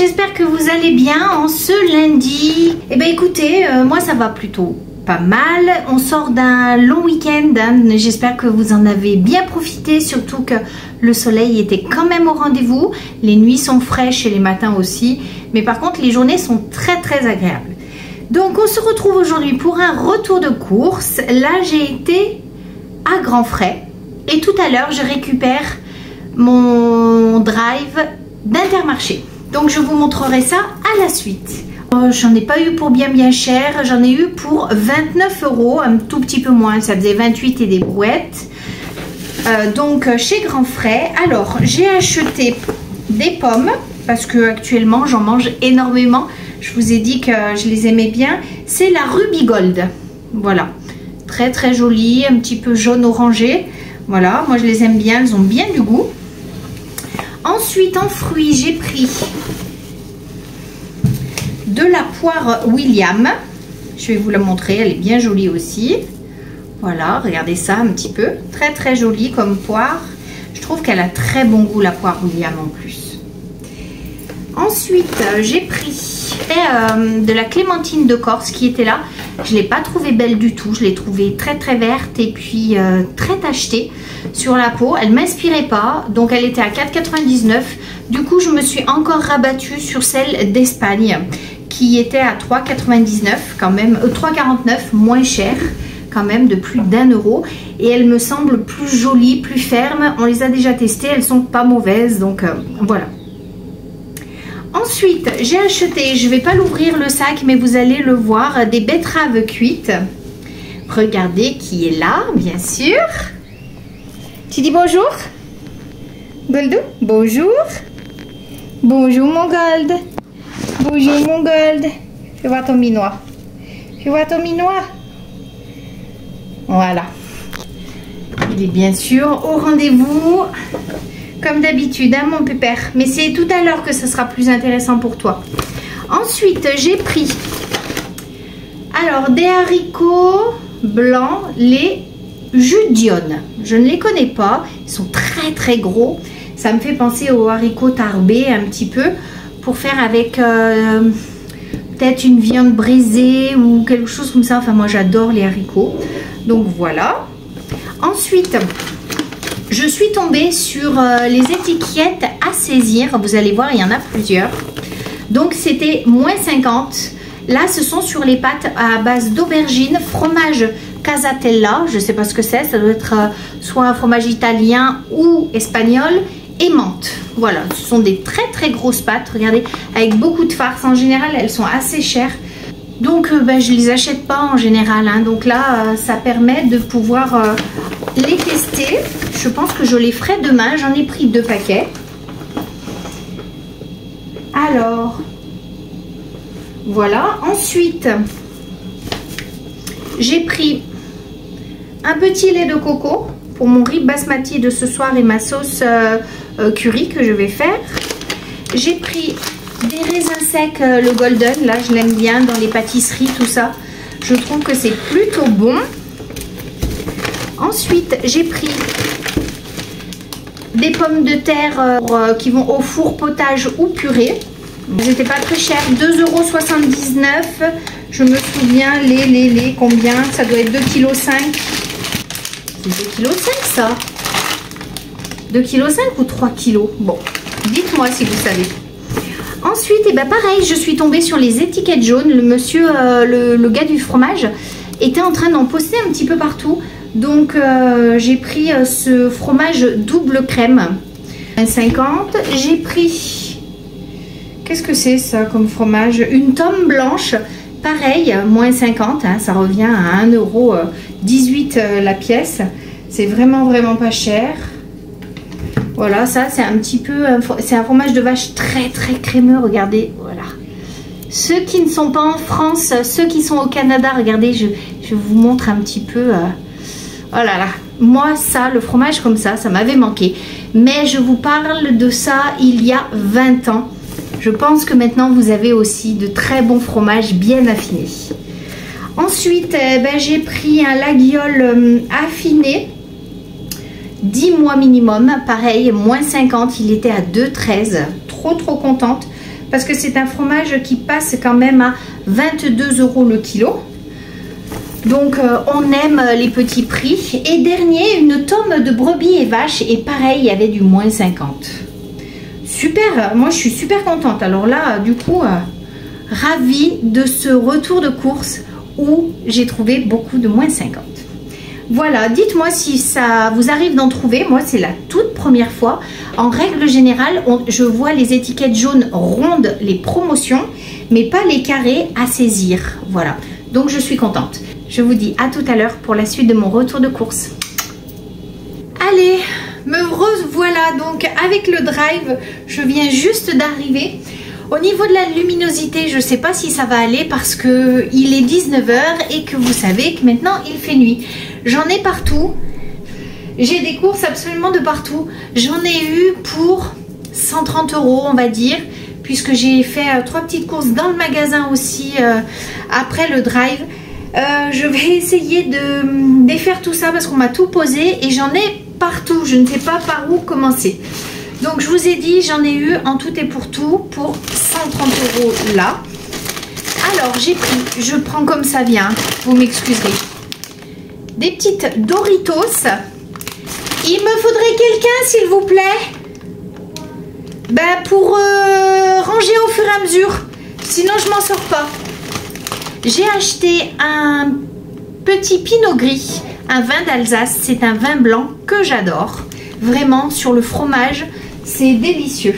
j'espère que vous allez bien en ce lundi. Eh bien écoutez, moi ça va plutôt pas mal. On sort d'un long week-end, hein. J'espère que vous en avez bien profité, surtout que le soleil était quand même au rendez-vous. Les nuits sont fraîches et les matins aussi, mais par contre les journées sont très agréables. Donc on se retrouve aujourd'hui pour un retour de course. Là j'ai été à grands frais et tout à l'heure je récupère mon drive d'Intermarché. Donc je vous montrerai ça à la suite. J'en ai pas eu pour bien cher, j'en ai eu pour 29 €, un tout petit peu moins, ça faisait 28 et des brouettes. Donc chez Grand Frais. Alors j'ai acheté des pommes parce que actuellement j'en mange énormément. Je vous ai dit que je les aimais bien. C'est la Ruby Gold. Voilà, très jolie, un petit peu jaune orangé. Voilà, moi je les aime bien, elles ont bien du goût. Ensuite en fruits j'ai pris de la poire William. Je vais vous la montrer, elle est bien jolie aussi. Voilà, regardez ça un petit peu. Très jolie comme poire. Je trouve qu'elle a très bon goût la poire William en plus. Ensuite j'ai pris de la clémentine de Corse qui était là. Je ne l'ai pas trouvée belle du tout. Je l'ai trouvée très verte et puis très tachetée sur la peau. Elle ne m'inspirait pas. Donc elle était à 4,99 €. Du coup je me suis encore rabattue sur celle d'Espagne qui était à 3,99 € quand même, 3,49 €, moins cher quand même, de plus d'1 €. Et elle me semble plus jolie, plus ferme. On les a déjà testées, elles sont pas mauvaises. Donc voilà. Ensuite j'ai acheté, je vais pas l'ouvrir le sac mais vous allez le voir, des betteraves cuites. Regardez qui est là, bien sûr. Tu dis bonjour Goldou? Bonjour. Bonjour mon Gold. Bonjour mon Gold. Fais voir ton minois. Fais voir ton minois. Voilà. Il est bien sûr au rendez-vous. Comme d'habitude, hein, mon pépère. Mais c'est tout à l'heure que ce sera plus intéressant pour toi. Ensuite, j'ai pris alors des haricots blancs, les Judionne. Je ne les connais pas. Ils sont très gros. Ça me fait penser aux haricots tarbés un petit peu. Pour faire avec peut-être une viande brisée ou quelque chose comme ça. Enfin, moi, j'adore les haricots. Donc, voilà. Ensuite, je suis tombée sur les étiquettes à saisir. Vous allez voir, il y en a plusieurs. Donc, c'était moins 50. Là, ce sont sur les pâtes à base d'aubergine, fromage Casatella. Je ne sais pas ce que c'est. Ça doit être soit un fromage italien ou espagnol. Et menthe. Voilà, ce sont des très grosses pâtes. Regardez, avec beaucoup de farce. En général, elles sont assez chères. Donc, je les achète pas en général. Hein. Donc là, ça permet de pouvoir les tester. Je pense que je les ferai demain. J'en ai pris 2 paquets. Alors, voilà. Ensuite, j'ai pris un petit lait de coco pour mon riz basmati de ce soir et ma sauce curry que je vais faire. J'ai pris des raisins secs, le golden. Là, je l'aime bien dans les pâtisseries, tout ça. Je trouve que c'est plutôt bon. Ensuite, j'ai pris des pommes de terre qui vont au four potage ou purée. Elles n'étaient pas très chères, 2,79 €. Je me souviens, les combien? Ça doit être 2,5 kg. C'est 2,5 kg ça? 2,5 kg ou 3 kg? Bon, dites-moi si vous savez. Ensuite, et pareil, je suis tombée sur les étiquettes jaunes. Le monsieur, le gars du fromage, était en train d'en poster un petit peu partout. Donc, j'ai pris ce fromage double crème. 50. J'ai pris... Qu'est-ce que c'est ça comme fromage? Une tome blanche. Pareil, moins 50. Hein, ça revient à 1,18 € la pièce. C'est vraiment pas cher. Voilà, ça c'est un petit peu... C'est un fromage de vache très crémeux. Regardez, voilà. Ceux qui ne sont pas en France, ceux qui sont au Canada, regardez, je vous montre un petit peu... Oh là là, moi ça, le fromage comme ça m'avait manqué. Mais je vous parle de ça il y a 20 ans. Je pense que maintenant vous avez aussi de très bons fromages bien affinés. Ensuite, j'ai pris un laguiole affiné. 10 mois minimum, pareil, moins 50, il était à 2,13. Trop contente parce que c'est un fromage qui passe quand même à 22 € le kilo. Donc on aime les petits prix. Et dernier, une tome de brebis et vaches, et pareil, il y avait du moins 50. Super, moi je suis super contente. Alors là, du coup, ravie de ce retour de course où j'ai trouvé beaucoup de moins 50. Voilà, dites-moi si ça vous arrive d'en trouver. Moi, c'est la toute première fois. En règle générale, je vois les étiquettes jaunes rondes, les promotions, mais pas les carrés à saisir. Voilà, donc je suis contente. Je vous dis à tout à l'heure pour la suite de mon retour de course. Allez, me revoilà donc avec le drive. Je viens juste d'arriver. Au niveau de la luminosité, je ne sais pas si ça va aller parce que il est 19 h et que vous savez que maintenant il fait nuit. J'en ai partout. J'ai des courses absolument de partout. J'en ai eu pour 130 €, on va dire, puisque j'ai fait 3 petites courses dans le magasin aussi après le drive. Je vais essayer de défaire tout ça parce qu'on m'a tout posé et j'en ai partout. Je ne sais pas par où commencer. Donc je vous ai dit, j'en ai eu en tout et pour tout pour 130 € là. Alors j'ai pris, je prends comme ça vient, vous m'excuserez, des petites Doritos. Il me faudrait quelqu'un s'il vous plaît, ben, pour ranger au fur et à mesure, sinon je m'en sors pas. J'ai acheté un petit Pinot Gris, un vin d'Alsace, c'est un vin blanc que j'adore. Vraiment, sur le fromage, c'est délicieux.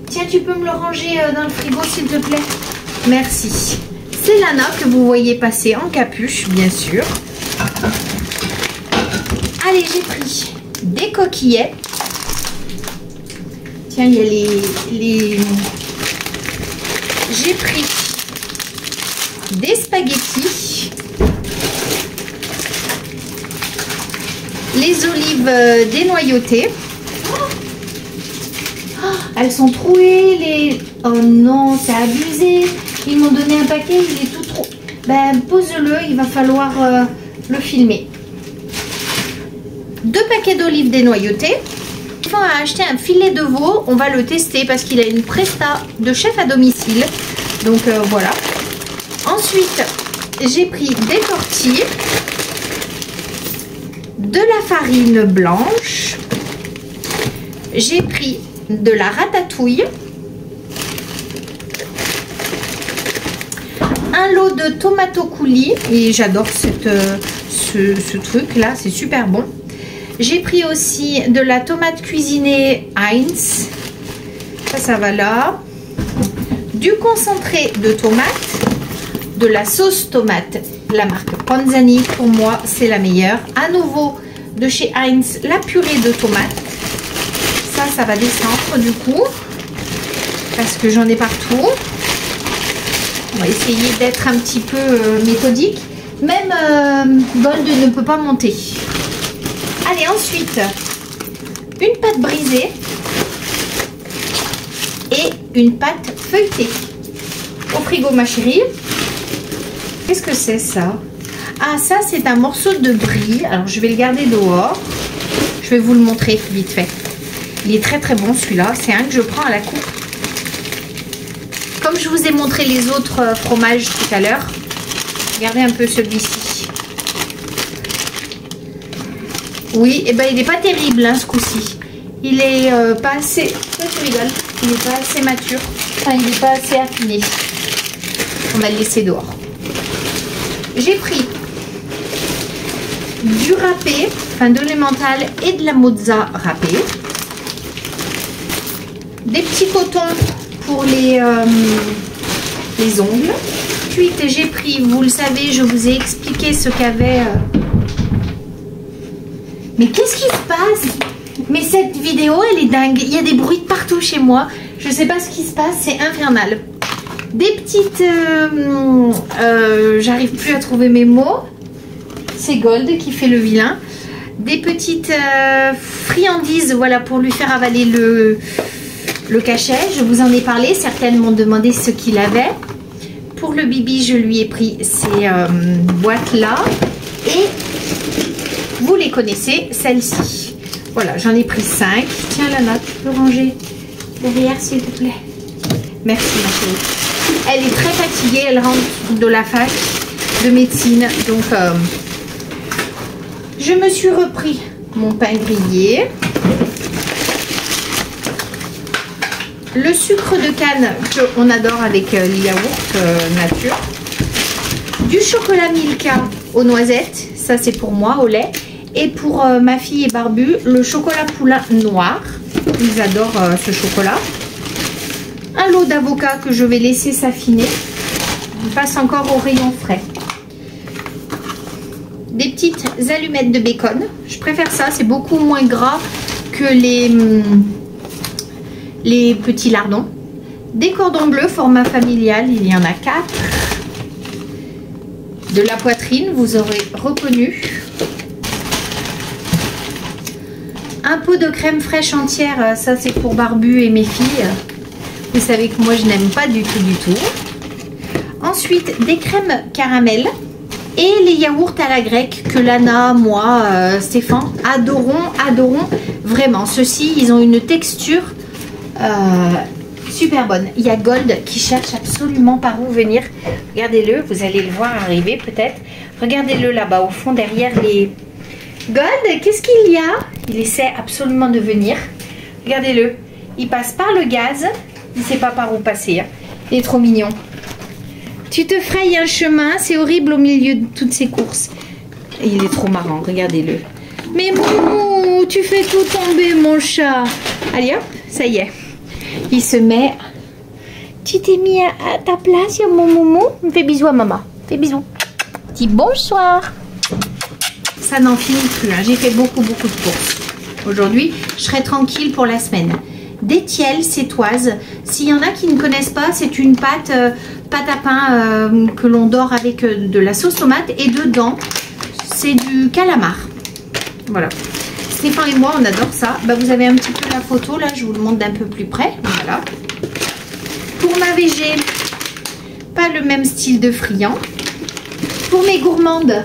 Tiens, tu peux me le ranger dans le frigo, s'il te plaît? Merci. C'est Lana que vous voyez passer en capuche, bien sûr. Allez, j'ai pris des coquillettes. Tiens, il y a les... J'ai pris des spaghettis. Les olives dénoyautées. Elles sont trouées, les... Oh non, c'est abusé. Ils m'ont donné un paquet, il est tout trop... Ben, pose-le, il va falloir le filmer. 2 paquets d'olives dénoyautées. On va acheter un filet de veau, on va le tester parce qu'il a une presta de chef à domicile. Donc voilà. Ensuite, j'ai pris des tortilles, de la farine blanche. J'ai pris de la ratatouille, un lot de tomato coulis, et j'adore ce truc là, c'est super bon. J'ai pris aussi de la tomate cuisinée Heinz, ça va là, du concentré de tomate, de la sauce tomate, la marque Panzani, pour moi c'est la meilleure, à nouveau de chez Heinz, la purée de tomate. Ça va descendre du coup, parce que j'en ai partout. On va essayer d'être un petit peu méthodique. Même Gold ne peut pas monter. Allez, ensuite, une pâte brisée et une pâte feuilletée. Au frigo, ma chérie. Qu'est-ce que c'est ça? Ah, ça, c'est un morceau de brie. Alors, je vais le garder dehors. Je vais vous le montrer vite fait. Il est très très bon celui-là. C'est un que je prends à la coupe. Comme je vous ai montré les autres fromages tout à l'heure, regardez un peu celui-ci. Oui, et ben il n'est pas terrible hein, ce coup-ci. Il est pas assez... Je rigole. Il n'est pas assez mature. Enfin, il n'est pas assez affiné. On va le laisser dehors. J'ai pris du râpé, enfin de l'emmental et de la mozza râpée. Des petits cotons pour les ongles. Ensuite, j'ai pris, vous le savez, je vous ai expliqué ce qu'avait... Mais qu'est-ce qui se passe? Mais cette vidéo, elle est dingue. Il y a des bruits de partout chez moi. Je ne sais pas ce qui se passe, c'est infernal. Des petites... j'arrive plus à trouver mes mots. C'est Gold qui fait le vilain. Des petites friandises, voilà, pour lui faire avaler le cachet. Je vous en ai parlé. Certaines m'ont demandé ce qu'il avait. Pour le bibi, je lui ai pris ces boîtes-là. Et vous les connaissez, celles-ci. Voilà, j'en ai pris 5. Tiens, Lana, tu peux ranger derrière, s'il te plaît. Merci ma chérie. Elle est très fatiguée, elle rentre de la fac de médecine. Donc je me suis repris mon pain grillé. Le sucre de canne qu'on adore avec les yaourts nature. Du chocolat Milka aux noisettes. Ça c'est pour moi au lait. Et pour ma fille et Barbu, le chocolat poulain noir. Ils adorent ce chocolat. Un lot d'avocat que je vais laisser s'affiner. On passe encore au rayon frais. Des petites allumettes de bacon. Je préfère ça, c'est beaucoup moins gras que les petits lardons. Des cordons bleus format familial, il y en a 4. De la poitrine, vous aurez reconnu. Un pot de crème fraîche entière, ça c'est pour Barbu et mes filles. Vous savez que moi je n'aime pas du tout. Ensuite, des crèmes caramel et les yaourts à la grecque que Lana, moi, Stéphane adorons vraiment. Ceux-ci, ils ont une texture super bonne. Il y a Gold qui cherche absolument par où venir. Regardez-le, vous allez le voir arriver peut-être. Regardez-le là-bas au fond derrière les... Gold, qu'est-ce qu'il y a? Il essaie absolument de venir. Regardez-le. Il passe par le gaz. Il ne sait pas par où passer. Hein. Il est trop mignon. Tu te frayes un chemin. C'est horrible au milieu de toutes ces courses. Et il est trop marrant. Regardez-le. Mais Moumou, tu fais tout tomber mon chat. Allez hop, ça y est. Il se met... Tu t'es mis à ta place, mon Moumou. Fais bisous à maman. Fais bisous. Dis bonsoir. Ça n'en finit plus. Hein. J'ai fait beaucoup de courses. Aujourd'hui, je serai tranquille pour la semaine. Des tiels sétoises. S'il y en a qui ne connaissent pas, c'est une pâte à pain que l'on dore avec de la sauce tomate. Et dedans, c'est du calamar. Voilà. Stéphane et moi, on adore ça. Bah, vous avez un petit peu la photo. Là, je vous le montre d'un peu plus près. Voilà. Pour ma végé, pas le même style de friand. Pour mes gourmandes,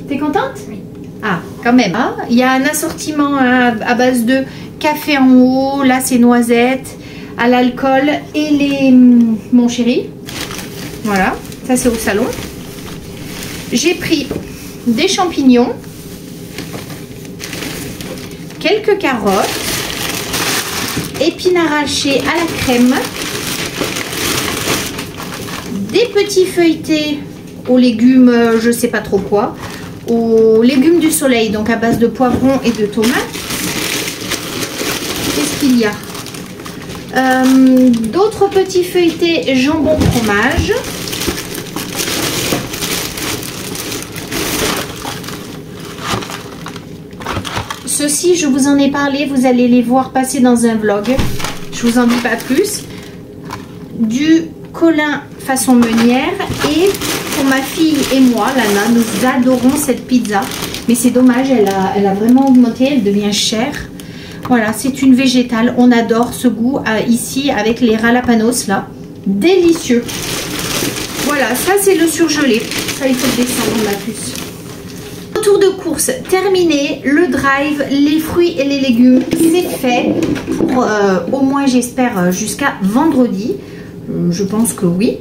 t'es contente? Oui. Ah, quand même. Ah, il y a un assortiment à base de café en haut. Là, c'est noisettes, à l'alcool et les... Mon chéri. Voilà. Ça, c'est au salon. J'ai pris des champignons. Quelques carottes. Épinards hachés à la crème. Des petits feuilletés aux légumes, je sais pas trop quoi. Aux légumes du soleil, donc à base de poivrons et de tomates. Qu'est-ce qu'il y a? D'autres petits feuilletés jambon fromage. Ceux-ci, je vous en ai parlé, vous allez les voir passer dans un vlog. Je vous en dis pas plus. Du colin façon meunière. Et pour ma fille et moi, Lana, nous adorons cette pizza. Mais c'est dommage, elle a vraiment augmenté, elle devient chère. Voilà, c'est une végétale. On adore ce goût ici avec les jalapenos là. Délicieux. Voilà, ça c'est le surgelé. Ça, il faut le descendre, ma puce. Tour de course terminé, le drive, les fruits et les légumes, c'est fait pour au moins j'espère jusqu'à vendredi. Je pense que oui.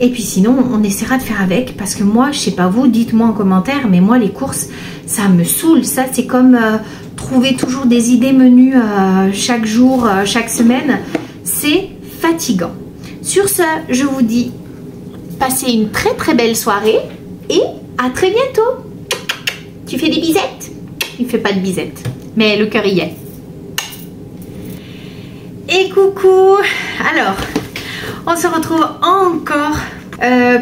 Et puis sinon on essaiera de faire avec parce que moi je sais pas vous, dites-moi en commentaire, mais moi les courses ça me saoule. Ça c'est comme trouver toujours des idées menus chaque jour, chaque semaine. C'est fatigant. Sur ce, je vous dis passez une très très belle soirée et à très bientôt. Tu fais des bisettes? Il fait pas de bisettes, mais le cœur y est. Et coucou. Alors, on se retrouve encore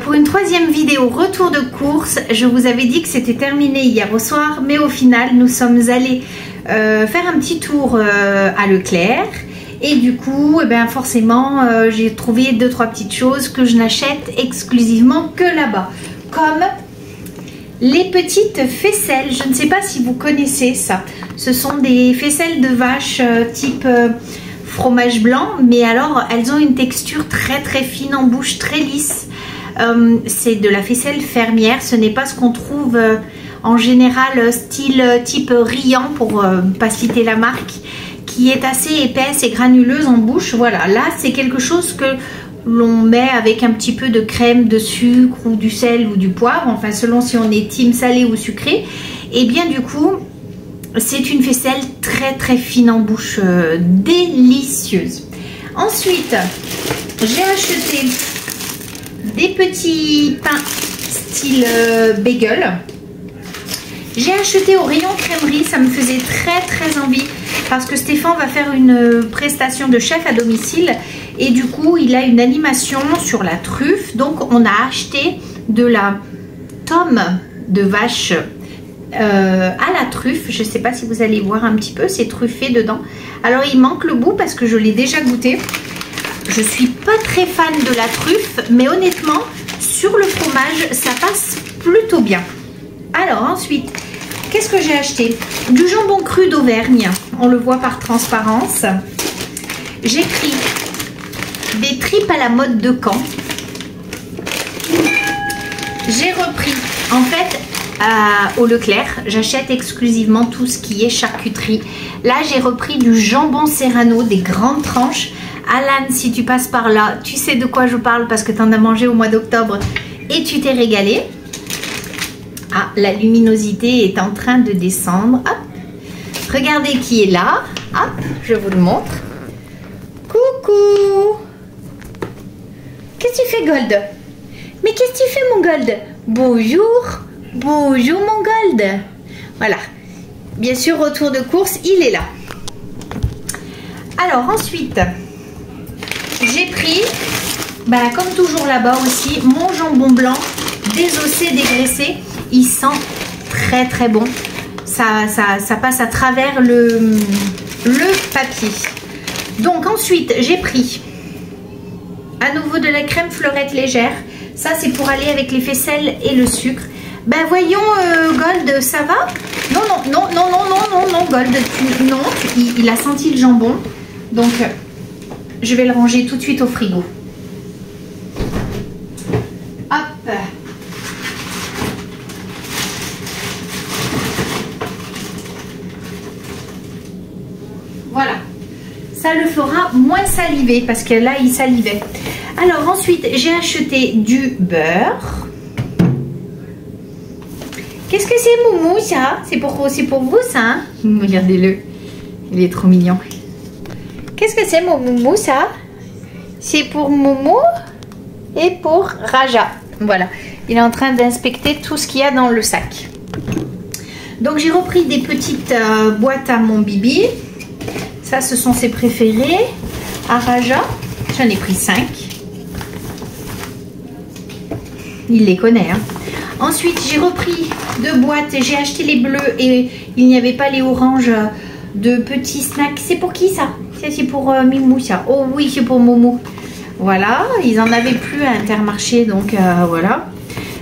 pour une troisième vidéo retour de course. Je vous avais dit que c'était terminé hier au soir, mais au final, nous sommes allés faire un petit tour à Leclerc. Et du coup, eh ben, forcément, j'ai trouvé 2-3 petites choses que je n'achète exclusivement que là-bas. Comme... les petites faisselles, je ne sais pas si vous connaissez ça. Ce sont des faisselles de vache type fromage blanc, mais alors elles ont une texture très très fine en bouche, très lisse. C'est de la faisselle fermière, ce n'est pas ce qu'on trouve en général style type Riant, pour pas citer la marque, qui est assez épaisse et granuleuse en bouche. Voilà, là c'est quelque chose que l'on met avec un petit peu de crème, de sucre ou du sel ou du poivre, enfin selon si on est team salé ou sucré. Et bien du coup, c'est une faisselle très très fine en bouche, délicieuse. Ensuite, j'ai acheté des petits pains style bagel. J'ai acheté au rayon crèmerie, ça me faisait très très envie parce que Stéphane va faire une prestation de chef à domicile et du coup il a une animation sur la truffe. Donc on a acheté de la tome de vache à la truffe. Je ne sais pas si vous allez voir un petit peu, c'est truffé dedans. Alors il manque le goût parce que je l'ai déjà goûté. Je suis pas très fan de la truffe, mais honnêtement sur le fromage ça passe plutôt bien. Alors ensuite, qu'est-ce que j'ai acheté? Du jambon cru d'Auvergne, on le voit par transparence. J'ai pris des tripes à la mode de Caen. J'ai repris, en fait, au Leclerc, j'achète exclusivement tout ce qui est charcuterie. Là, j'ai repris du jambon serrano, des grandes tranches. Alan, si tu passes par là, tu sais de quoi je parle parce que tu en as mangé au mois d'octobre et tu t'es régalé. Ah, la luminosité est en train de descendre. Hop. Regardez qui est là. Hop, je vous le montre. Coucou. Qu'est-ce que tu fais, Gold? Mais qu'est-ce que tu fais, mon Gold? Bonjour. Bonjour, mon Gold. Voilà. Bien sûr, retour de course, il est là. Alors, ensuite, j'ai pris, comme toujours là-bas aussi, mon jambon blanc désossé, dégraissé. Il sent très très bon. Ça passe à travers le papier. Donc ensuite, j'ai pris à nouveau de la crème fleurette légère. Ça, c'est pour aller avec les faisselles et le sucre. Ben voyons, Gold, ça va? Non, non, non, non, non, non, non, non, Gold, non. Il a senti le jambon. Donc, je vais le ranger tout de suite au frigo. Hop. Voilà, ça le fera moins saliver parce que là il salivait. Alors ensuite j'ai acheté du beurre. Qu'est-ce que c'est, Moumou, ça? C'est pour vous ça, hein? Regardez-le, il est trop mignon. Qu'est-ce que c'est, mon Moumou, ça? C'est pour Moumou et pour Raja. Voilà, il est en train d'inspecter tout ce qu'il y a dans le sac. Donc j'ai repris des petites boîtes à mon bibi. Ça, ce sont ses préférés. À Raja, j'en ai pris 5. Il les connaît, hein. Ensuite, j'ai repris 2 boîtes. J'ai acheté les bleus et il n'y avait pas les oranges de petits snacks. C'est pour qui ça? C'est pour Mimou, ça. Oh oui, c'est pour Momo. Voilà, ils en avaient plus à Intermarché, donc voilà.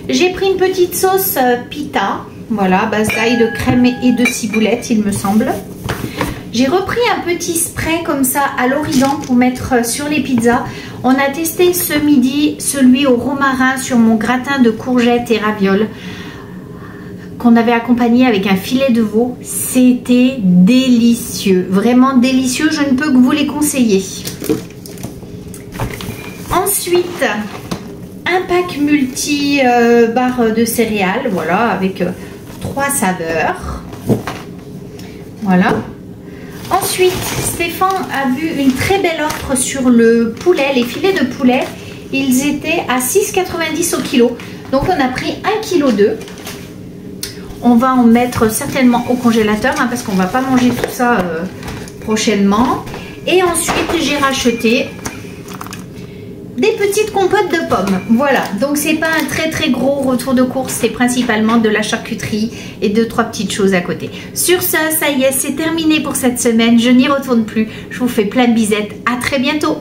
J'ai pris une petite sauce pita. Voilà, base d'ail, de crème et de ciboulette, il me semble. J'ai repris un petit spray comme ça à l'origan pour mettre sur les pizzas. On a testé ce midi celui au romarin sur mon gratin de courgettes et ravioles qu'on avait accompagné avec un filet de veau. C'était délicieux, vraiment délicieux. Je ne peux que vous les conseiller. Ensuite, un pack multi barre de céréales, voilà, avec 3 saveurs. Voilà. Ensuite, Stéphane a vu une très belle offre sur le poulet, les filets de poulet. Ils étaient à 6,90 au kilo. Donc on a pris 1,2 kg. On va en mettre certainement au congélateur, hein, parce qu'on ne va pas manger tout ça prochainement. Et ensuite, j'ai racheté des petites compotes de pommes. Voilà, donc c'est pas un très très gros retour de course, c'est principalement de la charcuterie et 2-3 petites choses à côté. Sur ce, ça y est, c'est terminé pour cette semaine. Je n'y retourne plus. Je vous fais plein de bisettes. À très bientôt.